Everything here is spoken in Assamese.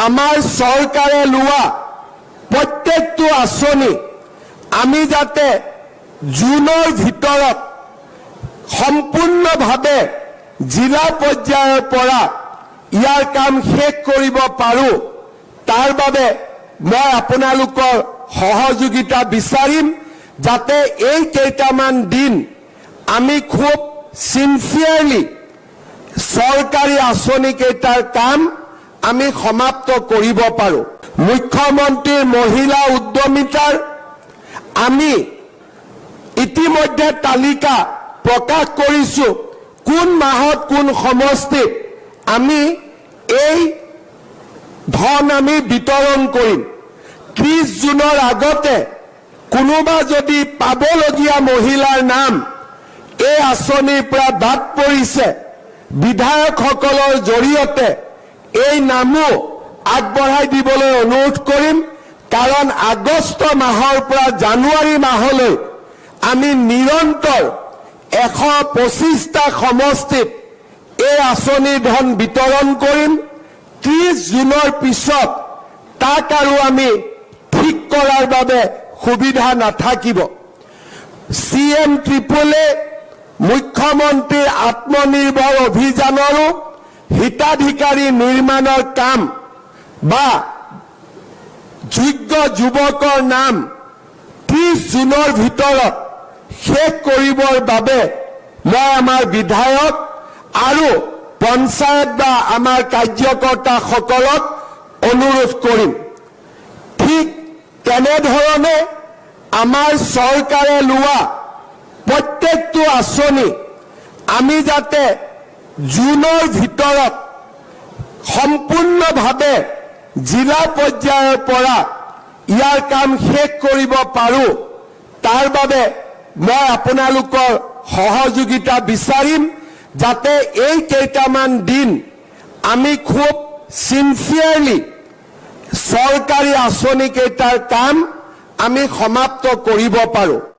আমাৰ চৰকাৰে লোৱা প্ৰত্যেকটো আঁচনি আমি যাতে জুনৰ ভিতৰত সম্পূৰ্ণভাৱে জিলা পৰ্যায়ৰ পৰা ইয়াৰ কাম শেষ কৰিব পাৰো তাৰ বাবে মই আপোনালোকৰ সহযোগিতা বিচাৰিম যাতে এই কেইটামান দিন আমি খুব সিনসিয়াৰলি চৰকাৰী আঁচনি কেইটাৰ কাম আমি সমাপ্ত কৰিব পাৰো। মুখ্যমন্ত্ৰীৰ মহিলা উদ্যমিতাৰ আমি ইতিমধ্যে তালিকা প্ৰকাশ কৰিছো কোন মাহত কোন সমষ্টিত আমি এই ধন আমি বিতৰণ কৰিম। 30 জুনৰ আগতে কোনোবা যদি পাবলগীয়া মহিলাৰ নাম এই আঁচনিৰ পৰা বাদ পৰিছে বিধায়কসকলৰ জৰিয়তে এই নামো আগবঢ়াই দিবলৈ অনুৰোধ কৰিম, কাৰণ আগষ্ট মাহৰ পৰা জানুৱাৰী মাহলৈ আমি নিৰন্তৰ 125টা সমষ্টিত এই আঁচনিৰ ধন বিতৰণ কৰিম। 30 জুনৰ পিছত তাক আৰু আমি ঠিক কৰাৰ বাবে সুবিধা নাথাকিব। CM ট্ৰিপলে মুখ্যমন্ত্ৰীৰ আত্মনিৰ্ভৰ অভিযানৰো হিতাধিকাৰী নিৰ্মাণৰ কাম বা যোগ্য যুৱকৰ নাম 30 জুনৰ ভিতৰত শেষ কৰিবৰ বাবে মই আমাৰ বিধায়ক আৰু পঞ্চায়ত বা আমাৰ কাৰ্যকৰ্তাসকলক অনুৰোধ কৰিম। ঠিক তেনেধৰণে আমাৰ চৰকাৰে লোৱা প্ৰত্যেকটো আঁচনি আমি যাতে জুনৰ ভিতৰত সম্পূৰ্ণভাৱে জিলা পৰ্যায়ৰ পৰা ইয়াৰ কাম শেষ কৰিব পাৰো তাৰ বাবে মই আপোনালোকৰ সহযোগিতা বিচাৰিম যাতে এই কেইটামান দিন আমি খুব সিনসিয়াৰলি চৰকাৰী আঁচনি কেইটাৰ কাম আমি সমাপ্ত কৰিব পাৰো।